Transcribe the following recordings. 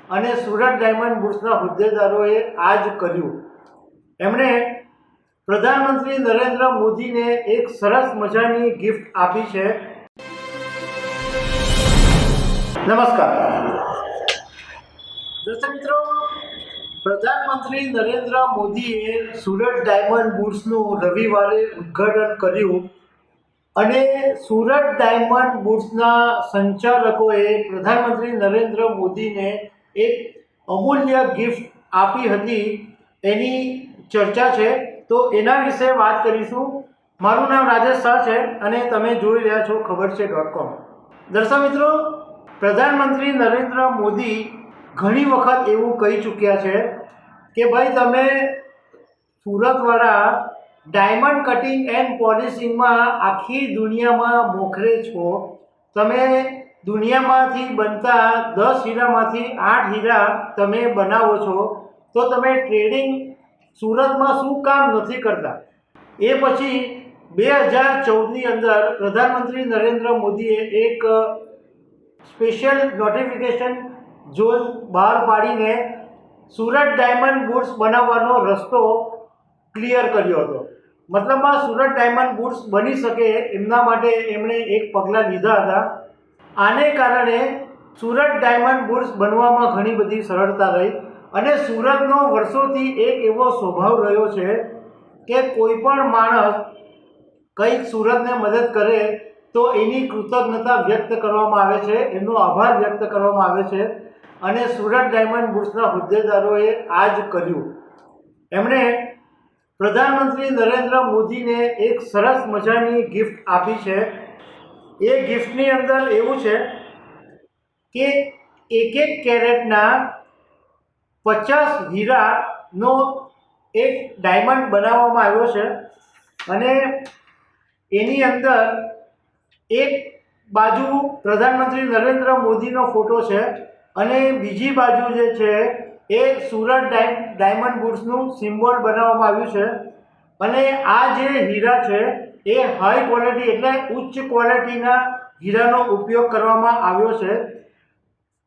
અને સુરત ડાયમંડ બુર્સના હોદ્દેદારોએ આ જ કર્યું। એમણે પ્રધાનમંત્રી નરેન્દ્ર મોદીને એક સરસ મજાની ગિફ્ટ આપી છે। નમસ્કાર દર્શક મિત્રો, પ્રધાનમંત્રી નરેન્દ્ર મોદીએ સુરત ડાયમંડ બુર્સનું રવિવારે ઉદ્ઘાટન કર્યું અને સુરત ડાયમંડ બુર્સના સંચાલકોએ પ્રધાનમંત્રી નરેન્દ્ર મોદીને એક અમૂલ્ય ગિફ્ટ આપી હતી, એની ચર્ચા છે। તો એના વિશે વાત કરીશું। મારું નામ રાજેશ શાહ છે અને તમે જોઈ રહ્યા છો ખબરછે.com। દર્શક મિત્રો, પ્રધાનમંત્રી નરેન્દ્ર મોદી ઘણી વખત એવું કહી ચૂક્યા છે કે ભાઈ તમે સુરતવાળા ડાયમંડ કટિંગ એન્ડ પોલિશિંગમાં આખી દુનિયામાં મોખરે છો। તમે દુનિયામાંથી બનતા 10 હીરામાંથી 8 હીરા તમે બનાવો છો, તો તમે ટ્રેડિંગ સુરતમાં શું કામ નથી કરતા? એ પછી 2014ની અંદર પ્રધાનમંત્રી નરેન્દ્ર મોદીએ એક સ્પેશિયલ નોટિફિકેશન ઝોન બહાર પાડીને સુરત ડાયમંડ બુર્સ બનાવવાનો રસ્તો ક્લિયર કર્યો હતો। મતલબમાં સુરત ડાયમંડ બુર્સ બની શકે એમના માટે એમણે એક પગલાં લીધા હતા। આને કારણે સુરત ડાયમંડ બુર્સ બનવામાં ઘણી બધી સરળતા રહી અને સુરતનો વર્ષોથી એક એવો સ્વભાવ રહ્યો છે કે કોઈ પણ માણસ કંઈક સુરતને મદદ કરે તો એની કૃતજ્ઞતા વ્યક્ત કરવામાં આવે છે, એમનો આભાર વ્યક્ત કરવામાં આવે છે અને સુરત ડાયમંડ બુર્સના હોદ્દેદારોએ આ જ કર્યું। એમણે પ્રધાનમંત્રી નરેન્દ્ર મોદીને એક સરસ મજાની ગિફ્ટ આપી છે। એ ગિફ્ટની અંદર એવું છે કે 1 કેરેટના 50 હીરાનો એક ડાયમંડ બનાવવામાં આવ્યો છે અને એની અંદર એક બાજુ પ્રધાનમંત્રી નરેન્દ્ર મોદીનો ફોટો છે અને બીજી બાજુ જે છે એ સુરત ડાયમંડ બુર્સનું સિમ્બોલ બનાવવામાં આવ્યું છે અને આ જે હીરા છે એ હાઈ ક્વોલિટી એટલે ઉચ્ચ ક્વોલિટીના હીરાનો ઉપયોગ કરવામાં આવ્યો છે।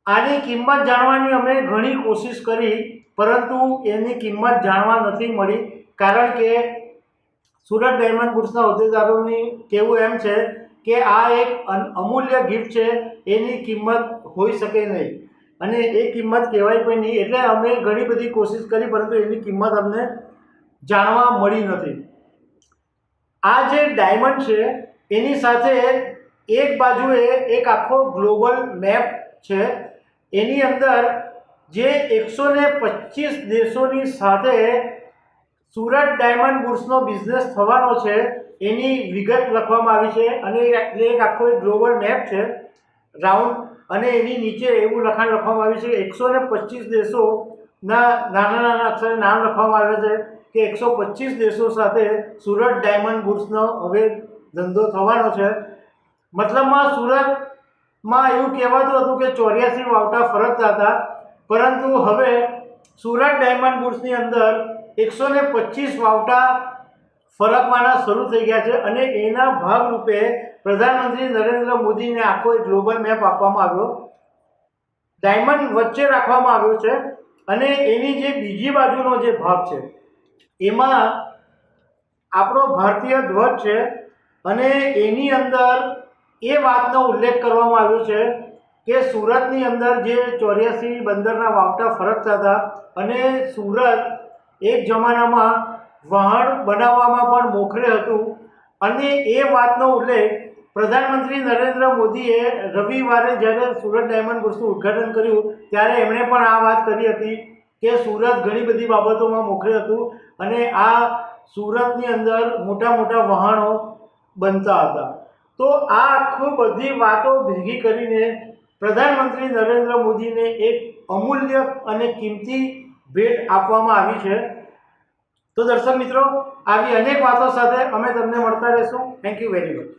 આની કિંમત જાણવાની અમે ઘણી કોશિશ કરી, પરંતુ એની કિંમત જાણવા નથી મળી, કારણ કે સુરત ડાયમંડ બુર્સના હોદ્દેદારોની કહેવું એમ છે કે આ એક અમૂલ્ય ગિફ્ટ છે, એની કિંમત હોઈ શકે નહીં અને એ કિંમત કહેવાય પણ નહીં। એટલે અમે ઘણી બધી કોશિશ કરી, પરંતુ એની કિંમત અમને જાણવા મળી નથી। આ જે ડાયમંડ છે એની સાથે એક બાજુએ એક આખો ગ્લોબલ મેપ છે, એની અંદર જે 125 દેશોની સાથે સુરત ડાયમંડ બુર્સનો બિઝનેસ થવાનો છે એની વિગત લખવામાં આવી છે અને એટલે એક આખો એક ગ્લોબલ મેપ છે રાઉન્ડ, અને એની નીચે એવું લખાણ લખવામાં આવ્યું છે કે 125 દેશોના નાના નાના અક્ષરે નામ લખવામાં આવે છે કે 125 દેશો સાથે સુરત ડાયમંડ બુર્સનો હવે ધંધો થવાનો છે। મતલબમાં સુરતમાં એવું કહેવાતું હતું કે 84 વાવટા ફરકતા હતા, પરંતુ હવે સુરત ડાયમંડ બુર્સની અંદર 125 વાવટા ફરકવાના શરૂ થઈ ગયા છે અને એના ભાગરૂપે પ્રધાનમંત્રી નરેન્દ્ર મોદીને આખો એક ગ્લોબલ મેપ આપવામાં આવ્યો, ડાયમંડ વચ્ચે રાખવામાં આવ્યો છે અને એની જે બીજી બાજુનો જે ભાગ છે એમાં આપણો ભારતીય ધ્વજ છે અને એની અંદર એ વાતનો ઉલ્લેખ કરવામાં આવ્યો છે કે સુરતની અંદર જે 84 બંદરના વાવટા ફરકતા હતા અને સુરત એક જમાનામાં વહાણ બનાવવામાં પણ મોખરે હતું અને એ વાતનો ઉલ્લેખ પ્રધાનમંત્રી નરેન્દ્ર મોદીએ રવિવારે જ્યારે સુરત ડાયમંડ બુર્સનું ઉદ્ઘાટન કર્યું ત્યારે એમણે પણ આ વાત કરી હતી કે સુરત ઘણી બધી બાબતોમાં મોખરે હતું અને આ સુરતની અંદર મોટા મોટા વહાણો બનતા હતા। તો આ આખું બધી વાતો ભેગી કરીને પ્રધાનમંત્રી નરેન્દ્ર મોદીને એક અમૂલ્ય અને કિંમતી ભેટ આપવામાં આવી છે। તો દર્શક મિત્રો, આવી અનેક વાતો સાથે અમે તમને મળતા રહીશું। Thank you very much.